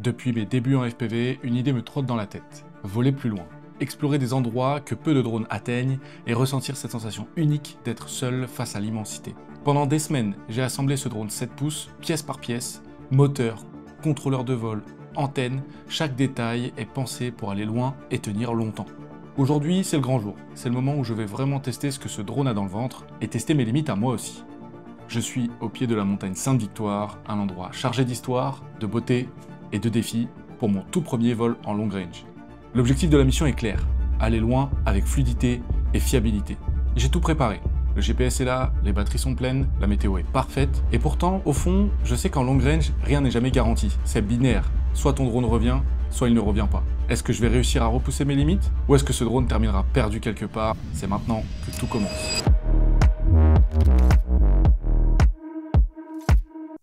Depuis mes débuts en FPV, une idée me trotte dans la tête. Voler plus loin. Explorer des endroits que peu de drones atteignent et ressentir cette sensation unique d'être seul face à l'immensité. Pendant des semaines, j'ai assemblé ce drone 7 pouces, pièce par pièce, moteur, contrôleur de vol, antenne, chaque détail est pensé pour aller loin et tenir longtemps. Aujourd'hui, c'est le grand jour. C'est le moment où je vais vraiment tester ce que ce drone a dans le ventre et tester mes limites à moi aussi. Je suis au pied de la montagne Sainte-Victoire, un endroit chargé d'histoire, de beauté et de défis pour mon tout premier vol en long range. L'objectif de la mission est clair, aller loin avec fluidité et fiabilité. J'ai tout préparé. Le GPS est là, les batteries sont pleines, la météo est parfaite, et pourtant, au fond, je sais qu'en long range, rien n'est jamais garanti. C'est binaire. Soit ton drone revient, soit il ne revient pas. Est-ce que je vais réussir à repousser mes limites? Ou est-ce que ce drone terminera perdu quelque part? C'est maintenant que tout commence.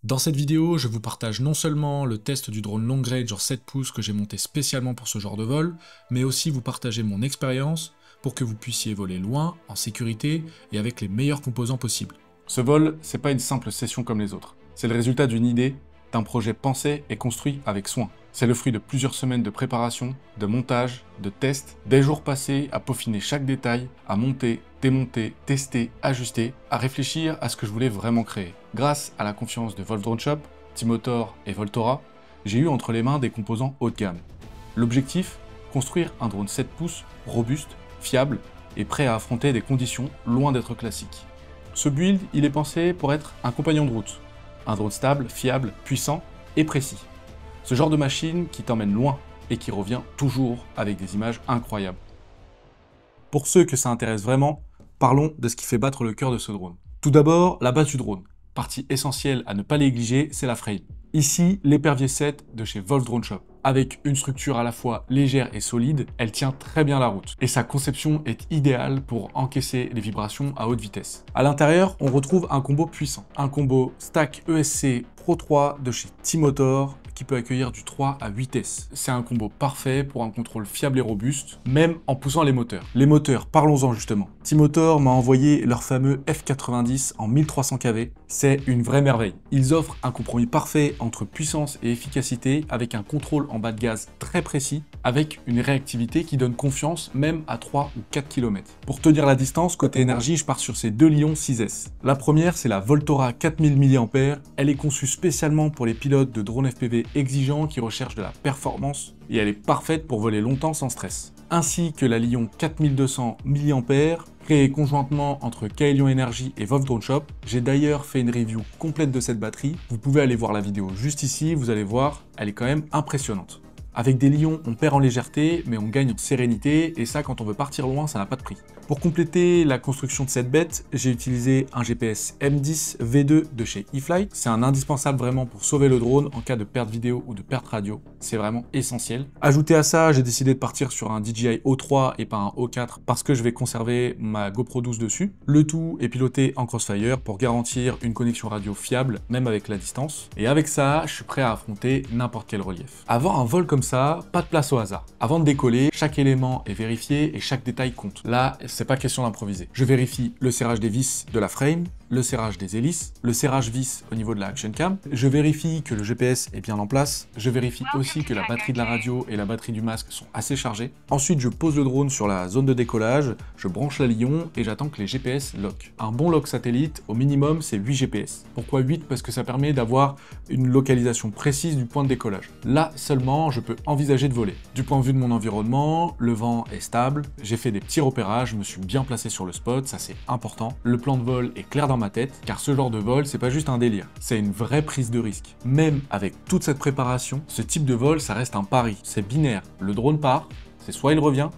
Dans cette vidéo, je vous partage non seulement le test du drone long range en 7 pouces que j'ai monté spécialement pour ce genre de vol, mais aussi vous partager mon expérience pour que vous puissiez voler loin, en sécurité et avec les meilleurs composants possibles. Ce vol, c'est pas une simple session comme les autres. C'est le résultat d'une idée, d'un projet pensé et construit avec soin. C'est le fruit de plusieurs semaines de préparation, de montage, de tests, des jours passés à peaufiner chaque détail, à monter, démonter, tester, ajuster, à réfléchir à ce que je voulais vraiment créer. Grâce à la confiance de Wolf Drone Shop, Timotor et Voltora, j'ai eu entre les mains des composants haut de gamme. L'objectif, construire un drone 7 pouces robuste, fiable et prêt à affronter des conditions loin d'être classiques. Ce build, il est pensé pour être un compagnon de route, un drone stable, fiable, puissant et précis. Ce genre de machine qui t'emmène loin et qui revient toujours avec des images incroyables. Pour ceux que ça intéresse vraiment, parlons de ce qui fait battre le cœur de ce drone. Tout d'abord, la base du drone. Partie essentielle à ne pas négliger, c'est la frame. Ici, l'épervier 7 de chez Wolf Drone Shop. Avec une structure à la fois légère et solide, elle tient très bien la route. Et sa conception est idéale pour encaisser les vibrations à haute vitesse. À l'intérieur, on retrouve un combo puissant. Un combo Stack ESC Pro 3 de chez Timotor qui peut accueillir du 3 à 8S. C'est un combo parfait pour un contrôle fiable et robuste, même en poussant les moteurs. Les moteurs, parlons-en justement. Timotor m'a envoyé leur fameux F90 en 1300 kV. C'est une vraie merveille. Ils offrent un compromis parfait entre puissance et efficacité avec un contrôle en bas de gaz très précis, avec une réactivité qui donne confiance même à 3 ou 4 km. Pour tenir la distance, côté énergie, je pars sur ces deux Lion 6S. La première, c'est la Voltora 4000 mAh. Elle est conçue spécialement pour les pilotes de drones FPV exigeants qui recherchent de la performance et elle est parfaite pour voler longtemps sans stress. Ainsi que la Lion 4200 mAh, créée conjointement entre Kaelion Energy et Wolf Drone Shop. J'ai d'ailleurs fait une review complète de cette batterie. Vous pouvez aller voir la vidéo juste ici, vous allez voir, elle est quand même impressionnante. Avec des Lions, on perd en légèreté, mais on gagne en sérénité, et ça, quand on veut partir loin, ça n'a pas de prix. Pour compléter la construction de cette bête, j'ai utilisé un GPS M10 V2 de chez eFlight. C'est un indispensable vraiment pour sauver le drone en cas de perte vidéo ou de perte radio. C'est vraiment essentiel. Ajouté à ça, j'ai décidé de partir sur un DJI O3 et pas un O4 parce que je vais conserver ma GoPro 12 dessus. Le tout est piloté en Crossfire pour garantir une connexion radio fiable, même avec la distance. Et avec ça, je suis prêt à affronter n'importe quel relief. Avant un vol comme ça, pas de place au hasard. Avant de décoller, chaque élément est vérifié et chaque détail compte. Là, c'est pas question d'improviser. Je vérifie le serrage des vis de la frame, le serrage des hélices, le serrage vis au niveau de la action cam. Je vérifie que le GPS est bien en place. Je vérifie aussi que la batterie de la radio et la batterie du masque sont assez chargées. Ensuite, je pose le drone sur la zone de décollage, je branche la Lion et j'attends que les GPS lock. Un bon lock satellite, au minimum, c'est 8 GPS. Pourquoi 8? Parce que ça permet d'avoir une localisation précise du point de décollage. Là seulement, je peux envisager de voler. Du point de vue de mon environnement, le vent est stable, j'ai fait des petits repérages, je me suis bien placé sur le spot, ça c'est important. Le plan de vol est clair dans ma tête, car ce genre de vol, c'est pas juste un délire, c'est une vraie prise de risque. Même avec toute cette préparation, ce type de vol, ça reste un pari. C'est binaire, le drone part, c'est soit il revient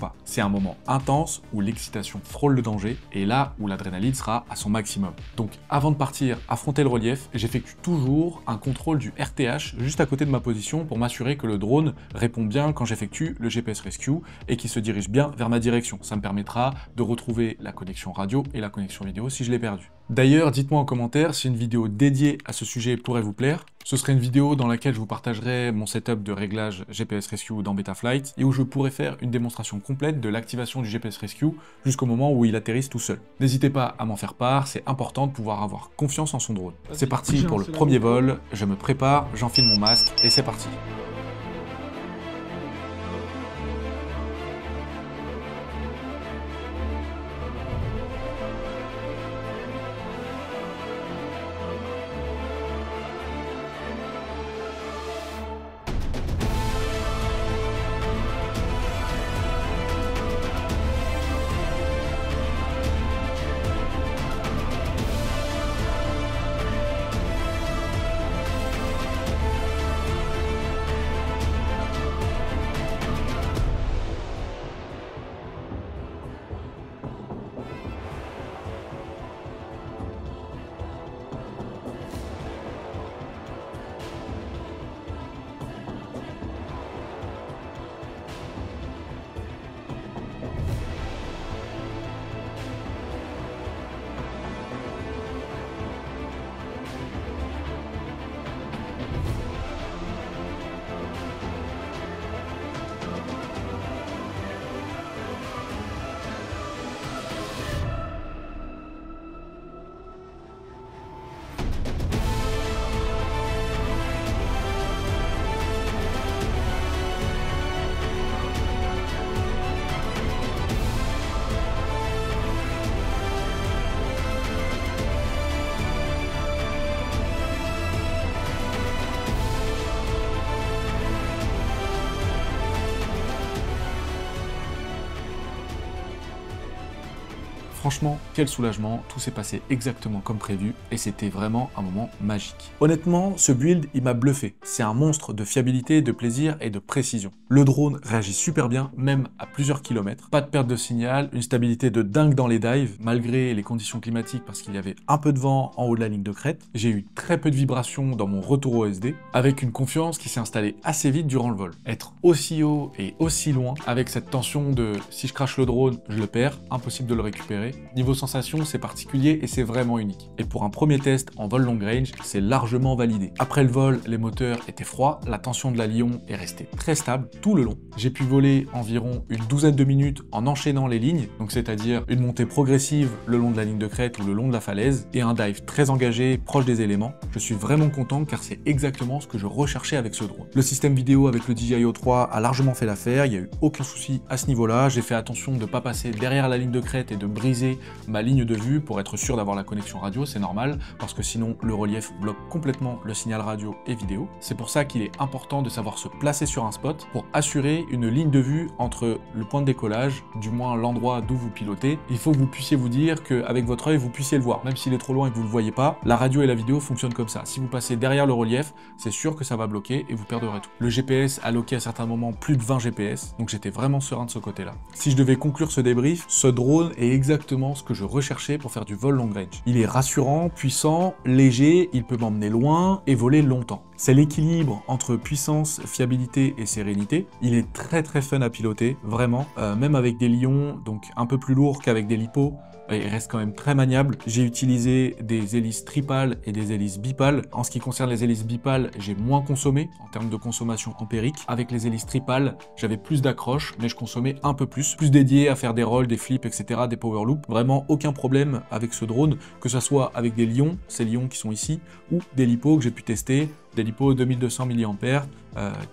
pas. C'est un moment intense où l'excitation frôle le danger et là où l'adrénaline sera à son maximum. Donc avant de partir affronter le relief, j'effectue toujours un contrôle du RTH juste à côté de ma position pour m'assurer que le drone répond bien quand j'effectue le GPS Rescue et qu'il se dirige bien vers ma direction. Ça me permettra de retrouver la connexion radio et la connexion vidéo si je l'ai perdue. D'ailleurs, dites-moi en commentaire si une vidéo dédiée à ce sujet pourrait vous plaire. Ce serait une vidéo dans laquelle je vous partagerai mon setup de réglage GPS Rescue dans Betaflight et où je pourrais faire une démonstration complète fait de l'activation du GPS Rescue jusqu'au moment où il atterrisse tout seul. N'hésitez pas à m'en faire part, c'est important de pouvoir avoir confiance en son drone. C'est parti pour le premier vol, je me prépare, j'enfile mon masque et c'est parti. Franchement, quel soulagement, tout s'est passé exactement comme prévu et c'était vraiment un moment magique. Honnêtement, ce build, il m'a bluffé. C'est un monstre de fiabilité, de plaisir et de précision. Le drone réagit super bien, même à plusieurs kilomètres. Pas de perte de signal, une stabilité de dingue dans les dives, malgré les conditions climatiques parce qu'il y avait un peu de vent en haut de la ligne de crête. J'ai eu très peu de vibrations dans mon retour au SD, avec une confiance qui s'est installée assez vite durant le vol. Être aussi haut et aussi loin, avec cette tension de si je crache le drone, je le perds, impossible de le récupérer. Niveau sensation, c'est particulier et c'est vraiment unique. Et pour un premier test en vol long range, c'est largement validé. Après le vol, les moteurs étaient froids, la tension de la Lion est restée très stable tout le long. J'ai pu voler environ une douzaine de minutes en enchaînant les lignes, donc c'est-à-dire une montée progressive le long de la ligne de crête ou le long de la falaise, et un dive très engagé, proche des éléments. Je suis vraiment content car c'est exactement ce que je recherchais avec ce drone. Le système vidéo avec le DJI 3 a largement fait l'affaire, il n'y a eu aucun souci à ce niveau-là. J'ai fait attention de ne pas passer derrière la ligne de crête et de briser ma ligne de vue pour être sûr d'avoir la connexion radio, c'est normal, parce que sinon le relief bloque complètement le signal radio et vidéo. C'est pour ça qu'il est important de savoir se placer sur un spot pour assurer une ligne de vue entre le point de décollage, du moins l'endroit d'où vous pilotez. Il faut que vous puissiez vous dire qu'avec votre œil, vous puissiez le voir, même s'il est trop loin et que vous ne le voyez pas. La radio et la vidéo fonctionnent comme ça. Si vous passez derrière le relief, c'est sûr que ça va bloquer et vous perdrez tout. Le GPS a loqué à certains moments plus de 20 GPS, donc j'étais vraiment serein de ce côté-là. Si je devais conclure ce débrief, ce drone est exactement ce que je recherchais pour faire du vol long range. Il est rassurant, puissant, léger, il peut m'emmener loin et voler longtemps. C'est l'équilibre entre puissance, fiabilité et sérénité. Il est très fun à piloter, vraiment, même avec des lions, donc un peu plus lourds qu'avec des lipos. Il reste quand même très maniable. J'ai utilisé des hélices tripales et des hélices bipales. En ce qui concerne les hélices bipales, j'ai moins consommé en termes de consommation ampérique. Avec les hélices tripales, j'avais plus d'accroches, mais je consommais un peu plus dédié à faire des rolls, des flips, etc., des power loops. Vraiment aucun problème avec ce drone, que ce soit avec des lions, ces lions qui sont ici, ou des lipos que j'ai pu tester, des lipos 2200 mAh,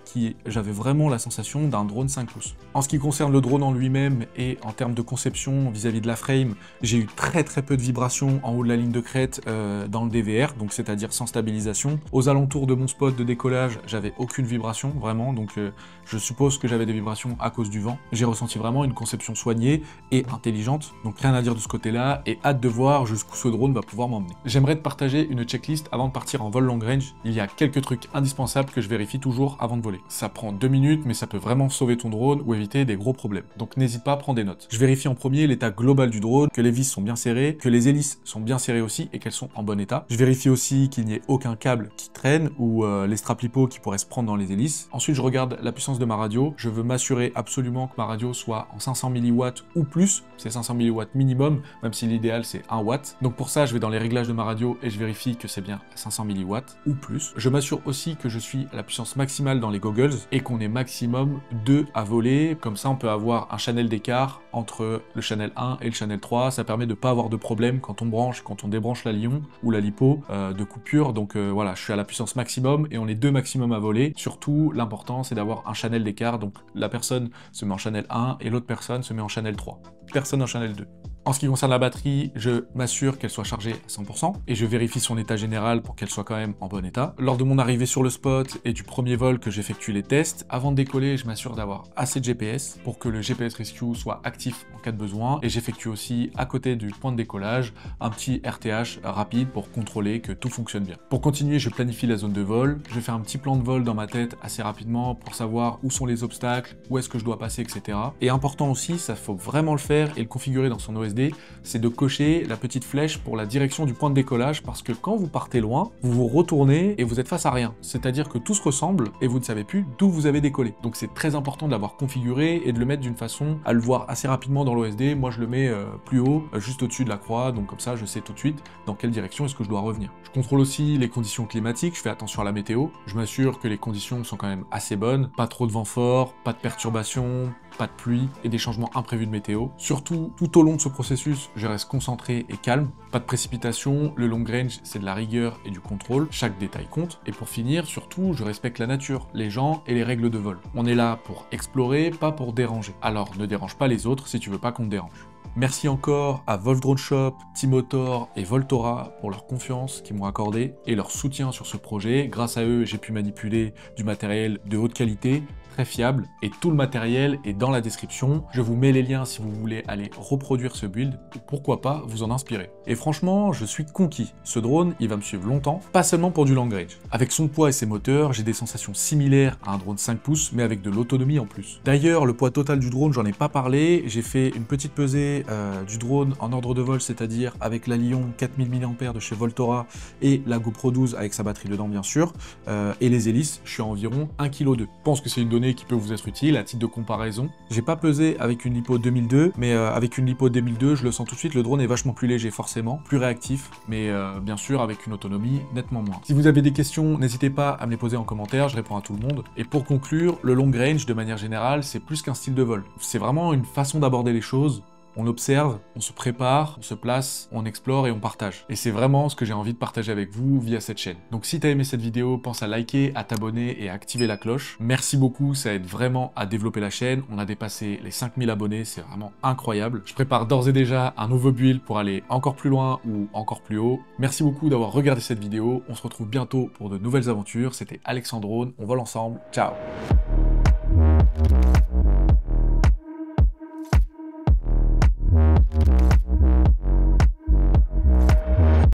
qui j'avais vraiment la sensation d'un drone 5 pouces. En ce qui concerne le drone en lui-même et en termes de conception vis-à-vis de la frame, j'ai eu très peu de vibrations en haut de la ligne de crête dans le DVR, donc c'est-à-dire sans stabilisation. Aux alentours de mon spot de décollage, j'avais aucune vibration, vraiment, donc je suppose que j'avais des vibrations à cause du vent. J'ai ressenti vraiment une conception soignée et intelligente, donc rien à dire de ce côté-là, et hâte de voir jusqu'où ce drone va pouvoir m'emmener. J'aimerais te partager une checklist avant de partir en vol long range. Il y a quelques trucs indispensables que je vérifie toujours avant de voler. Ça prend 2 minutes, mais ça peut vraiment sauver ton drone ou éviter des gros problèmes. Donc n'hésite pas à prendre des notes. Je vérifie en premier l'état global du drone, que les vis sont bien serrées, que les hélices sont bien serrées aussi et qu'elles sont en bon état. Je vérifie aussi qu'il n'y ait aucun câble qui traîne ou les straps lipo qui pourraient se prendre dans les hélices. Ensuite, je regarde la puissance de ma radio. Je veux m'assurer absolument que ma radio soit en 500 mW ou plus. C'est 500 mW minimum, même si l'idéal c'est 1 watt. Donc pour ça, je vais dans les réglages de ma radio et je vérifie que c'est bien 500 mW ou plus. Je m'assure aussi que je suis à la puissance maximale maximale dans les goggles et qu'on est maximum 2 à voler. Comme ça, on peut avoir un channel d'écart entre le channel 1 et le channel 3. Ça permet de ne pas avoir de problème quand on branche, quand on débranche la Lion ou la lipo de coupure. Donc voilà, je suis à la puissance maximum et on est 2 maximum à voler. Surtout, l'important, c'est d'avoir un channel d'écart. Donc la personne se met en channel 1 et l'autre personne se met en channel 3. Personne en channel 2. En ce qui concerne la batterie, je m'assure qu'elle soit chargée à 100% et je vérifie son état général pour qu'elle soit quand même en bon état. Lors de mon arrivée sur le spot et du premier vol que j'effectue les tests, avant de décoller, je m'assure d'avoir assez de GPS pour que le GPS Rescue soit actif en cas de besoin et j'effectue aussi à côté du point de décollage un petit RTH rapide pour contrôler que tout fonctionne bien. Pour continuer, je planifie la zone de vol, je fais un petit plan de vol dans ma tête assez rapidement pour savoir où sont les obstacles, où est-ce que je dois passer, etc. Et important aussi, ça faut vraiment le faire et le configurer dans son OSD, c'est de cocher la petite flèche pour la direction du point de décollage parce que quand vous partez loin, vous vous retournez et vous êtes face à rien. C'est-à-dire que tout se ressemble et vous ne savez plus d'où vous avez décollé. Donc c'est très important de l'avoir configuré et de le mettre d'une façon à le voir assez rapidement dans l'OSD. Moi je le mets plus haut, juste au-dessus de la croix, donc comme ça je sais tout de suite dans quelle direction est-ce que je dois revenir. Je contrôle aussi les conditions climatiques, je fais attention à la météo, je m'assure que les conditions sont quand même assez bonnes, pas trop de vent fort, pas de perturbations, pas de pluie et des changements imprévus de météo. Surtout, tout au long de ce processus, je reste concentré et calme. Pas de précipitation, le long range, c'est de la rigueur et du contrôle. Chaque détail compte. Et pour finir, surtout, je respecte la nature, les gens et les règles de vol. On est là pour explorer, pas pour déranger. Alors, ne dérange pas les autres si tu veux pas qu'on te dérange. Merci encore à Wolf Drone Shop, Timotor et Voltora pour leur confiance qu'ils m'ont accordé et leur soutien sur ce projet. Grâce à eux, j'ai pu manipuler du matériel de haute qualité, très fiable, et tout le matériel est dans la description. Je vous mets les liens si vous voulez aller reproduire ce build, ou pourquoi pas vous en inspirer. Et franchement, je suis conquis. Ce drone, il va me suivre longtemps, pas seulement pour du long range. Avec son poids et ses moteurs, j'ai des sensations similaires à un drone 5 pouces, mais avec de l'autonomie en plus. D'ailleurs, le poids total du drone, j'en ai pas parlé, j'ai fait une petite pesée du drone en ordre de vol, c'est-à-dire avec la Lion 4000 mAh de chez Voltora et la GoPro 12 avec sa batterie dedans bien sûr, et les hélices, je suis à environ 1,2 kg. Je pense que c'est une donnée qui peut vous être utile à titre de comparaison. J'ai pas pesé avec une lipo 2002, mais avec une lipo 2002, je le sens tout de suite, le drone est vachement plus léger forcément, plus réactif, mais bien sûr avec une autonomie nettement moins. Si vous avez des questions, n'hésitez pas à me les poser en commentaire, je réponds à tout le monde. Et pour conclure, le long range, de manière générale, c'est plus qu'un style de vol. C'est vraiment une façon d'aborder les choses. On observe, on se prépare, on se place, on explore et on partage. Et c'est vraiment ce que j'ai envie de partager avec vous via cette chaîne. Donc si t'as aimé cette vidéo, pense à liker, à t'abonner et à activer la cloche. Merci beaucoup, ça aide vraiment à développer la chaîne. On a dépassé les 5000 abonnés, c'est vraiment incroyable. Je prépare d'ores et déjà un nouveau build pour aller encore plus loin ou encore plus haut. Merci beaucoup d'avoir regardé cette vidéo. On se retrouve bientôt pour de nouvelles aventures. C'était Alexandrone, on vole ensemble. Ciao!